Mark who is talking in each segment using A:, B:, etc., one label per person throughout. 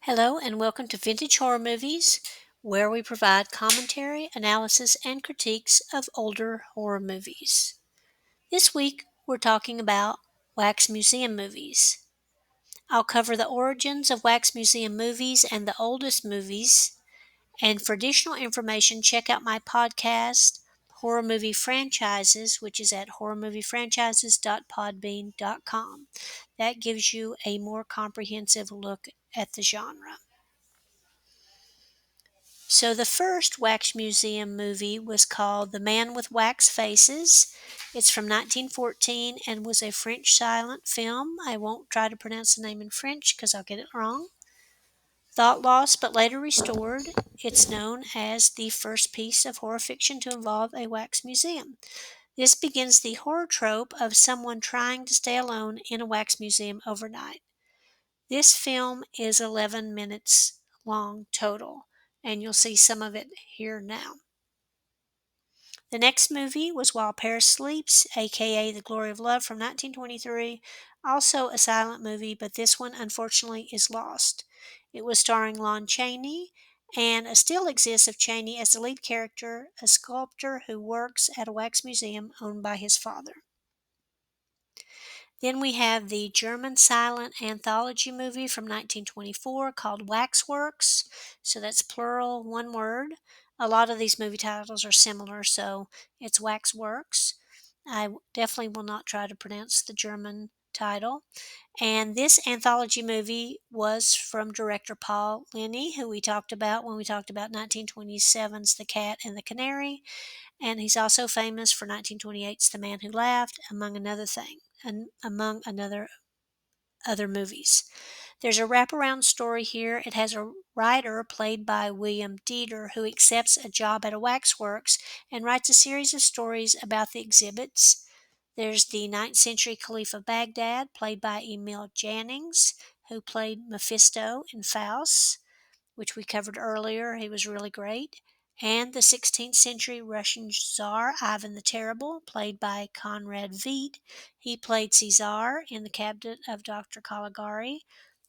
A: Hello, and welcome to Vintage Horror Movies, where we provide commentary, analysis, and critiques of older horror movies. This week, we're talking about Wax Museum movies. I'll cover the origins of Wax Museum movies and the oldest movies. And for additional information, check out my podcast, Horror Movie Franchises, which is at horrormoviefranchises.podbean.com. That gives you a more comprehensive look at the genre. So the first Wax Museum movie was called The Man with Wax Faces. It's from 1914 and was a French silent film. I won't try to pronounce the name in French because I'll get it wrong. Thought lost but later restored, it's known as the first piece of horror fiction to involve a wax museum. This begins the horror trope of someone trying to stay alone in a wax museum overnight. This film is 11 minutes long total, and you'll see some of it here now. The next movie was While Paris Sleeps, aka The Glory of Love from 1923, also a silent movie, but this one unfortunately is lost. It was starring Lon Chaney, and a still exists of Chaney as the lead character, a sculptor who works at a wax museum owned by his father. Then we have the German silent anthology movie from 1924 called Waxworks. So that's plural, one word. A lot of these movie titles are similar, so it's Waxworks. I definitely will not try to pronounce the German title. And this anthology movie was from director Paul Linney, who we talked about when we talked about 1927's The Cat and the Canary. And he's also famous for 1928's The Man Who Laughed, among other movies. There's a wraparound story here. It has a writer played by William Dieter who accepts a job at a waxworks and writes a series of stories about the exhibits. There's the 9th century Caliph of Baghdad, played by Emil Jannings, who played Mephisto in Faust, which we covered earlier. He was really great. And the 16th century Russian Tsar Ivan the Terrible, played by Conrad Veidt. He played Caesar in The Cabinet of Dr. Caligari.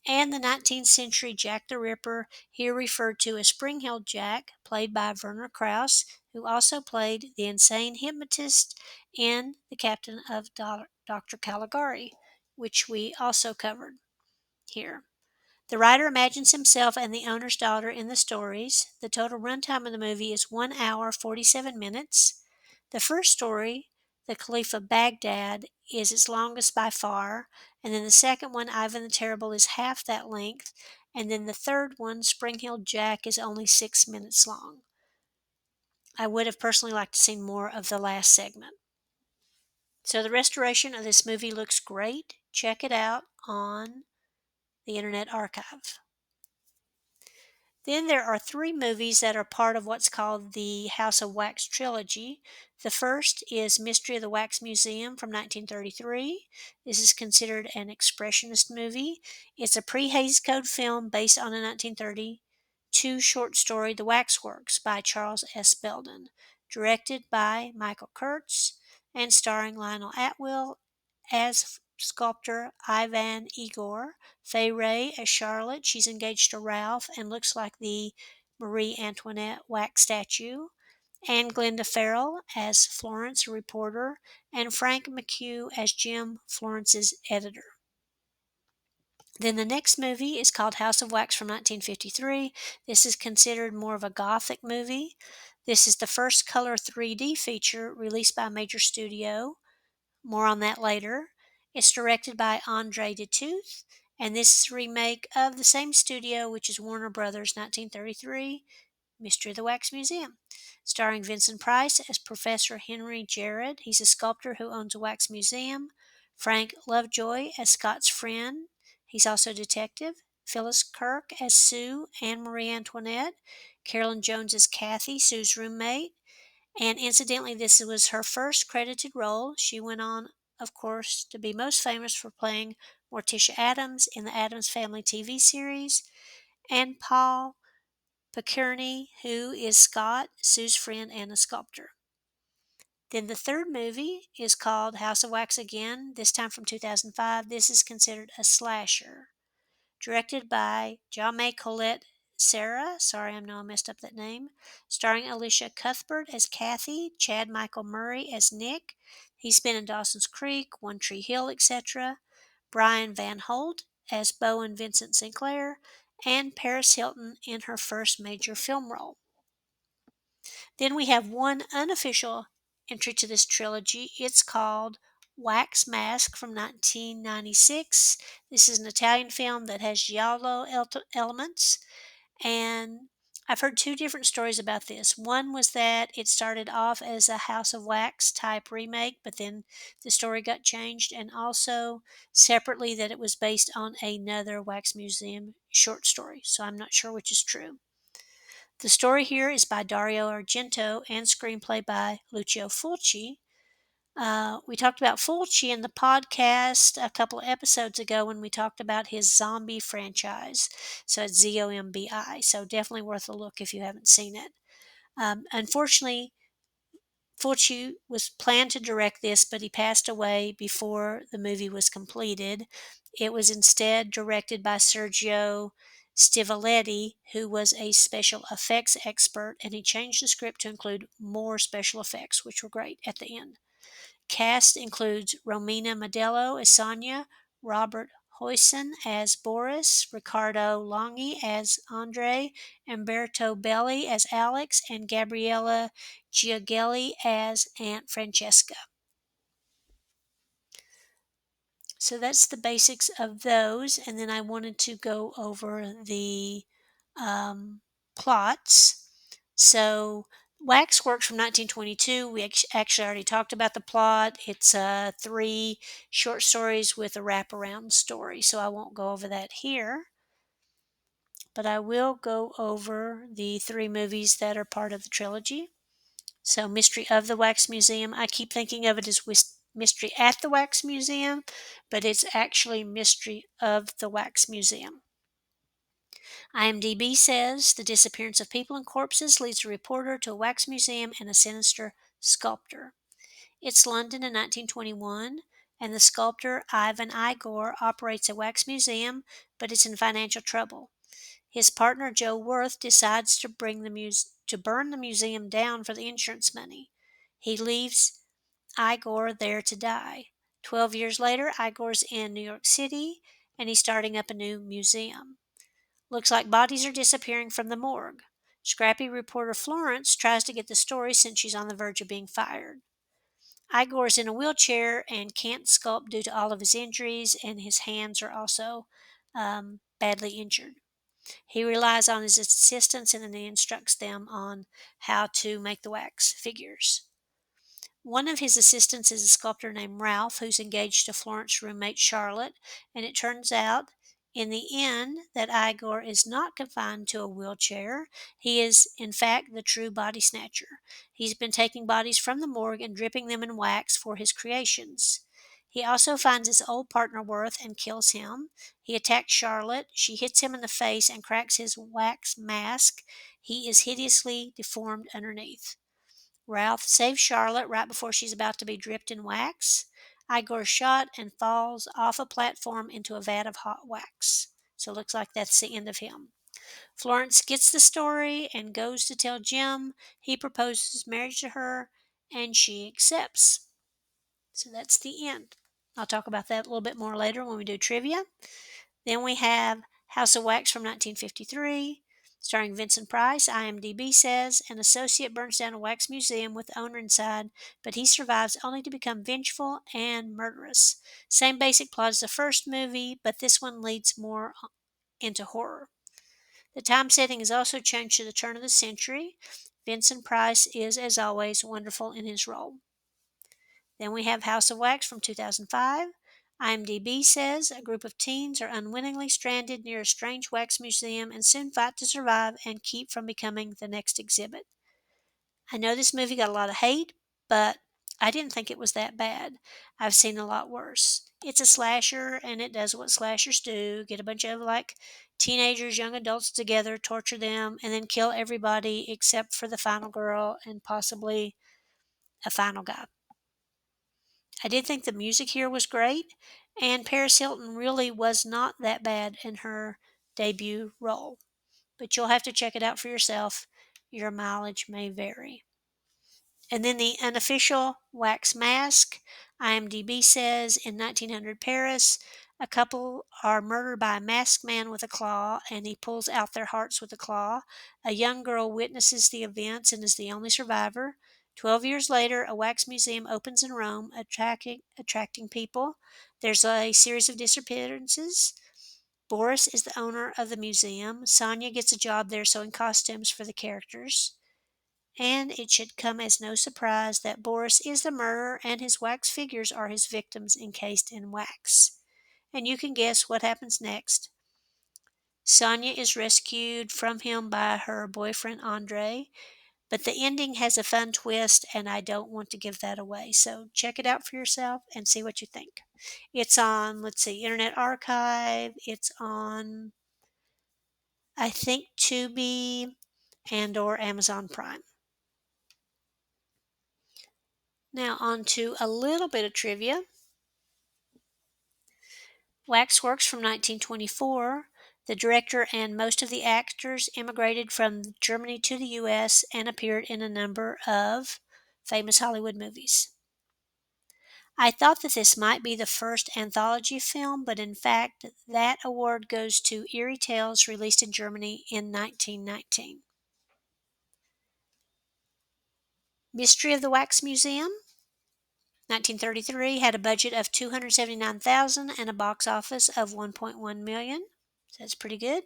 A: And the 19th century Jack the Ripper, here referred to as Spring-Heeled Jack, played by Werner Krauss, who also played the insane hypnotist in The Captain of Dr. Caligari, which we also covered here. The writer imagines himself and the owner's daughter in the stories. The total runtime of the movie is 1 hour 47 minutes. The first story, The Caliph of Baghdad, is its longest by far, and then the second one, Ivan the Terrible, is half that length, and then the third one, Spring-Heeled Jack, is only 6 minutes long. I would have personally liked to see more of the last segment. So the restoration of this movie looks great. Check it out on the Internet Archive. Then there are 3 movies that are part of what's called the House of Wax Trilogy. The first is Mystery of the Wax Museum from 1933. This is considered an expressionist movie. It's a pre-Hays Code film based on a 1932 short story, The Waxworks, by Charles S. Belden, directed by Michael Kurtz, and starring Lionel Atwill as sculptor Ivan Igor, Fay Ray as Charlotte. She's engaged to Ralph and looks like the Marie Antoinette wax statue. And Glenda Farrell as Florence, a reporter, and Frank McHugh as Jim, Florence's editor. Then the next movie is called House of Wax from 1953. This is considered more of a gothic movie. This is the first color 3D feature released by a major studio. More on that later. It's directed by Andre Detooth, and this is a remake of the same studio, which is Warner Brothers' 1933 Mystery of the Wax Museum, starring Vincent Price as Professor Henry Jared. He's a sculptor who owns a wax museum. Frank Lovejoy as Scott's friend. He's also a detective. Phyllis Kirk as Sue and Marie Antoinette. Carolyn Jones as Kathy, Sue's roommate. And incidentally, this was her first credited role. She went on, of course, to be most famous for playing Morticia Addams in the Addams Family TV series, and Paul Pickerney, who is Scott, Sue's friend and a sculptor. Then the third movie is called House of Wax again, this time from 2005. This is considered a slasher. directed by Jaume Colette Serra. Sorry, I know I messed up that name. Starring Alicia Cuthbert as Kathy, Chad Michael Murray as Nick. He's been in Dawson's Creek, One Tree Hill, etc. Brian Van Holt as Bo and Vincent Sinclair, and Paris Hilton in her first major film role. Then we have one unofficial entry to this trilogy. It's called Wax Mask from 1996. This is an Italian film that has giallo elements, and I've heard two different stories about this. One was that it started off as a House of Wax type remake, but then the story got changed, and also separately that it was based on another Wax Museum short story. So I'm not sure which is true. The story here is by Dario Argento and screenplay by Lucio Fulci. We talked about Fulci in the podcast a couple of episodes ago when we talked about his zombie franchise. So it's ZOMBI. So definitely worth a look if you haven't seen it. Unfortunately, Fulci was planned to direct this, but he passed away before the movie was completed. It was instead directed by Sergio Stivoletti, who was a special effects expert, and he changed the script to include more special effects, which were great at the end. Cast includes Romina Modello as Sonia, Robert Hoyson as Boris, Ricardo Longhi as Andre, Umberto Belli as Alex, and Gabriella Giagelli as Aunt Francesca. So that's the basics of those, and then I wanted to go over the plots. So Waxworks from 1922, we actually already talked about the plot. It's three short stories with a wraparound story, so I won't go over that here. But I will go over the three movies that are part of the trilogy. So Mystery of the Wax Museum, I keep thinking of it as Mystery at the Wax Museum, but it's actually Mystery of the Wax Museum. IMDb says the disappearance of people and corpses leads a reporter to a wax museum and a sinister sculptor. It's London in 1921, and the sculptor Ivan Igor operates a wax museum, but it's in financial trouble. His partner Joe Worth decides to burn the museum down for the insurance money. He leaves Igor there to die. 12 years later, Igor's in New York City, and he's starting up a new museum. Looks like bodies are disappearing from the morgue. Scrappy reporter Florence tries to get the story since she's on the verge of being fired. Igor's in a wheelchair and can't sculpt due to all of his injuries, and his hands are also badly injured. He relies on his assistants and then he instructs them on how to make the wax figures. One of his assistants is a sculptor named Ralph, who's engaged to Florence's roommate Charlotte, and it turns out in the end that Igor is not confined to a wheelchair. He is, in fact, the true body snatcher. He's been taking bodies from the morgue and dripping them in wax for his creations. He also finds his old partner Worth and kills him. He attacks Charlotte. She hits him in the face and cracks his wax mask. He is hideously deformed underneath. Ralph saves Charlotte right before she's about to be dripped in wax. Igor's shot and falls off a platform into a vat of hot wax. So it looks like that's the end of him. Florence gets the story and goes to tell Jim. He proposes marriage to her and she accepts. So that's the end. I'll talk about that a little bit more later when we do trivia. Then we have House of Wax from 1953, starring Vincent Price. IMDb says an associate burns down a wax museum with the owner inside, but he survives only to become vengeful and murderous. Same basic plot as the first movie, but this one leads more into horror. The time setting is also changed to the turn of the century. Vincent Price is, as always, wonderful in his role. Then we have House of Wax from 2005. IMDb says a group of teens are unwittingly stranded near a strange wax museum and soon fight to survive and keep from becoming the next exhibit. I know this movie got a lot of hate, but I didn't think it was that bad. I've seen a lot worse. It's a slasher and it does what slashers do, get a bunch of teenagers, young adults together, torture them, and then kill everybody except for the final girl and possibly a final guy. I did think the music here was great, And Paris Hilton really was not that bad in her debut role, but you'll have to check it out for yourself. Your mileage may vary. And then the unofficial wax mask. IMDb says in 1900 Paris, a couple are murdered by a masked man with a claw, and he pulls out their hearts with a claw. A young girl witnesses the events and is the only survivor. 12 years later, a wax museum opens in Rome, attracting people. There's a series of disappearances. Boris is the owner of the museum. Sonia gets a job there sewing costumes for the characters. And it should come as no surprise that Boris is the murderer and his wax figures are his victims encased in wax. And you can guess what happens next. Sonia is rescued from him by her boyfriend Andre, but the ending has a fun twist and I don't want to give that away. So check it out for yourself and see what you think. It's on, let's see, Internet Archive. It's on, I think, Tubi and or Amazon Prime. Now on to a little bit of trivia. Waxworks from 1924. The director and most of the actors immigrated from Germany to the U.S. and appeared in a number of famous Hollywood movies. I thought that this might be the first anthology film, but in fact, that award goes to Eerie Tales, released in Germany in 1919. Mystery of the Wax Museum, 1933, had a budget of $279,000 and a box office of $1.1 million. So that's pretty good.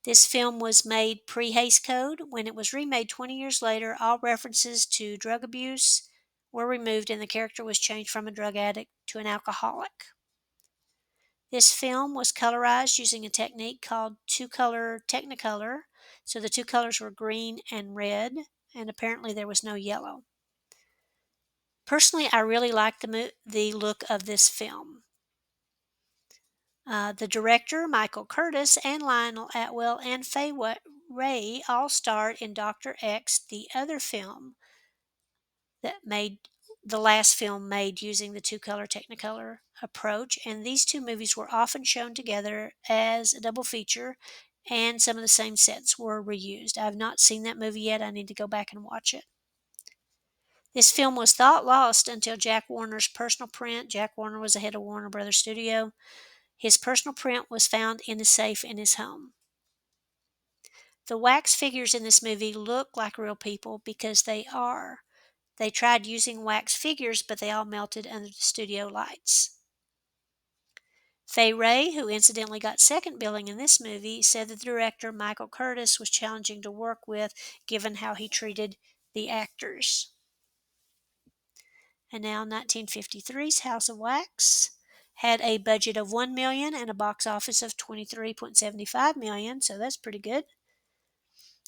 A: This film was made pre-Hays Code. When it was remade 20 years later, all references to drug abuse were removed and the character was changed from a drug addict to an alcoholic. This film was colorized using a technique called two-color Technicolor. So the two colors were green and red, and apparently there was no yellow. Personally, I really like the look of this film. The director, Michael Curtis, and Lionel Atwill and Fay Ray all starred in Dr. X, the other film that made the last film made using the two-color Technicolor approach, and these two movies were often shown together as a double feature, and some of the same sets were reused. I've not seen that movie yet. I need to go back and watch it. This film was thought lost until Jack Warner's personal print. Jack Warner was the head of Warner Brothers Studio. His personal print was found in a safe in his home. The wax figures in this movie look like real people because they are. They tried using wax figures, but they all melted under the studio lights. Fay Ray, who incidentally got second billing in this movie, said that the director, Michael Curtis, was challenging to work with given how he treated the actors. And now 1953's House of Wax had a budget of $1 million and a box office of $23.75 million, so that's pretty good.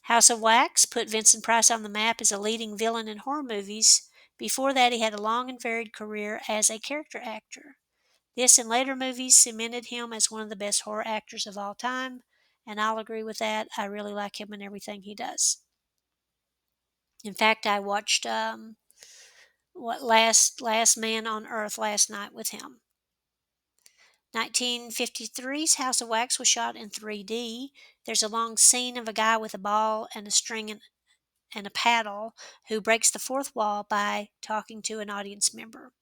A: House of Wax put Vincent Price on the map as a leading villain in horror movies. Before that, he had a long and varied career as a character actor. This and later movies cemented him as one of the best horror actors of all time, and I'll agree with that. I really like him in everything he does. In fact, I watched Last Man on Earth last night with him. 1953's House of Wax was shot in 3D. There's a long scene of a guy with a ball and a string and a paddle who breaks the fourth wall by talking to an audience member.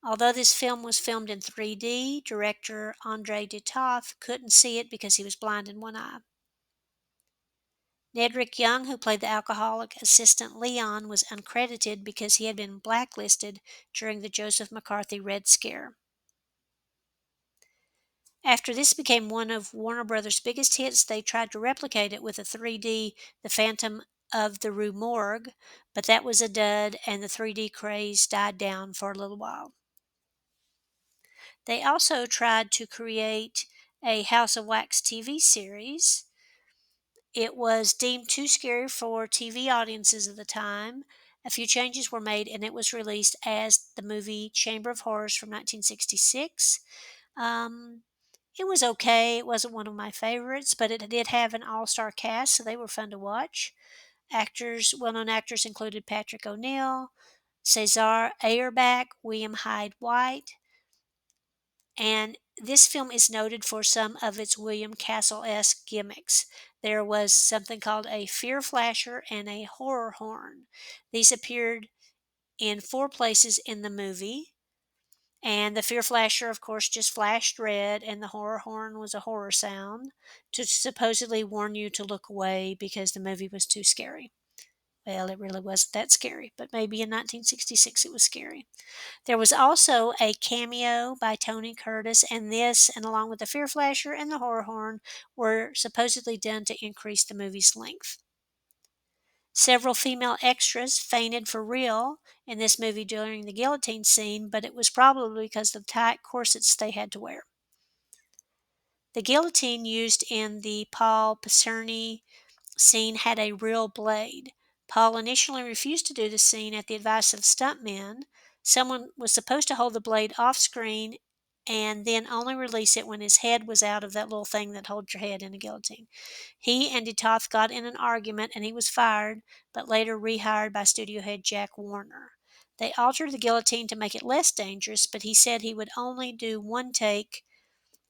A: Although this film was filmed in 3D, director Andre Dutoff couldn't see it because he was blind in one eye. Nedrick Young, who played the alcoholic assistant Leon, was uncredited because he had been blacklisted during the Joseph McCarthy Red Scare. After this became one of Warner Brothers' biggest hits, they tried to replicate it with a 3D The Phantom of the Rue Morgue, but that was a dud and the 3D craze died down for a little while. They also tried to create a House of Wax TV series. It was deemed too scary for TV audiences at the time. A few changes were made and it was released as the movie Chamber of Horrors from 1966. It was okay. It wasn't one of my favorites, but it did have an all-star cast, so they were fun to watch. Well-known actors included Patrick O'Neill, Cesar Auerbach, William Hyde White, and this film is noted for some of its William Castle-esque gimmicks. There was something called a fear flasher and a horror horn. These appeared in four places in the movie, and the fear flasher, of course, just flashed red, and the horror horn was a horror sound to supposedly warn you to look away because the movie was too scary. Well, it really wasn't that scary, but maybe in 1966 it was scary. There was also a cameo by Tony Curtis, and this, and along with the fear flasher and the horror horn, were supposedly done to increase the movie's length. Several female extras fainted for real in this movie during the guillotine scene, but it was probably because of the tight corsets they had to wear. The guillotine used in the Paul Picerni scene had a real blade. Paul initially refused to do the scene at the advice of stuntmen. Someone was supposed to hold the blade off screen and then only release it when his head was out of that little thing that holds your head in a guillotine. He and DeToth got in an argument and he was fired, but later rehired by studio head Jack Warner. They altered the guillotine to make it less dangerous, but he said he would only do one take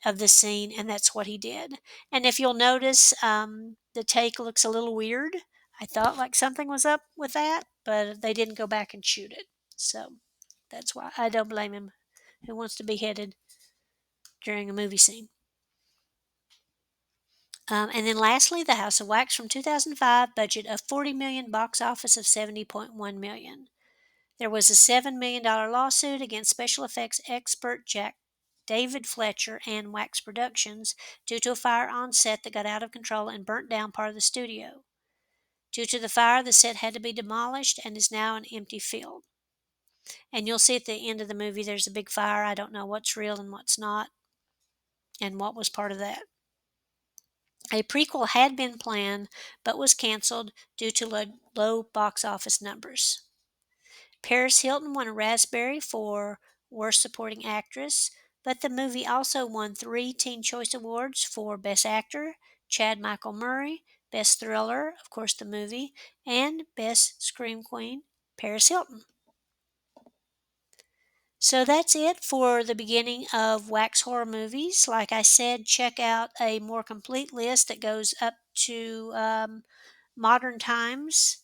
A: of the scene, and that's what he did. And if you'll notice, the take looks a little weird. I thought like something was up with that, but they didn't go back and shoot it. So that's why I don't blame him. Who wants to be headed during a movie scene? And then lastly, The House of Wax from 2005, budget of $40 million, box office of $70.1 million. There was a $7 million lawsuit against special effects expert Jack David Fletcher and Wax Productions due to a fire on set that got out of control and burnt down part of the studio. Due to the fire, the set had to be demolished and is now an empty field. And you'll see at the end of the movie there's a big fire. I don't know what's real and what's not, and what was part of that. A prequel had been planned but was canceled due to low box office numbers. Paris Hilton won a Raspberry for Worst Supporting Actress, but the movie also won 3 Teen Choice Awards for Best Actor, Chad Michael Murray, Best Thriller, of course the movie, and Best Scream Queen, Paris Hilton. So that's it for the beginning of Wax Horror Movies. Like I said, check out a more complete list that goes up to modern times,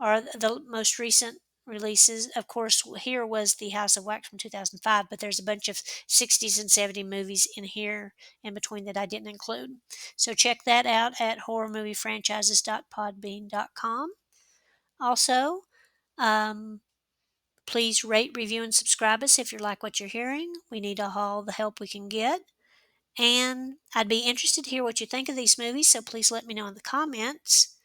A: or the most recent releases. Of course, here was The House of Wax from 2005, but there's a bunch of 60s and 70s movies in here in between that I didn't include. So check that out at horrormoviefranchises.podbean.com. Also, please rate, review, and subscribe us if you like what you're hearing. We need all the help we can get. And I'd be interested to hear what you think of these movies, so please let me know in the comments.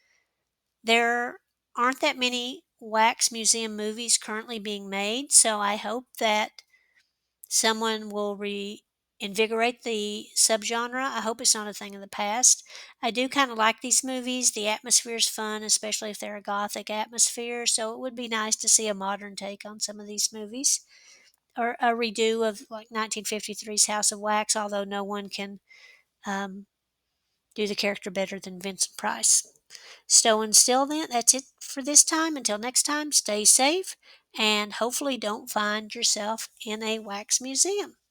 A: There aren't that many wax museum movies currently being made, so I hope that someone will reinvigorate the subgenre. I hope it's not a thing of the past. I do kind of like these movies. The atmosphere is fun, especially if they're a gothic atmosphere, so it would be nice to see a modern take on some of these movies. Or a redo of like 1953's House of Wax, although no one can um, do the character better than Vincent Price. So until then, that's it for this time. Until next time, stay safe and hopefully don't find yourself in a wax museum.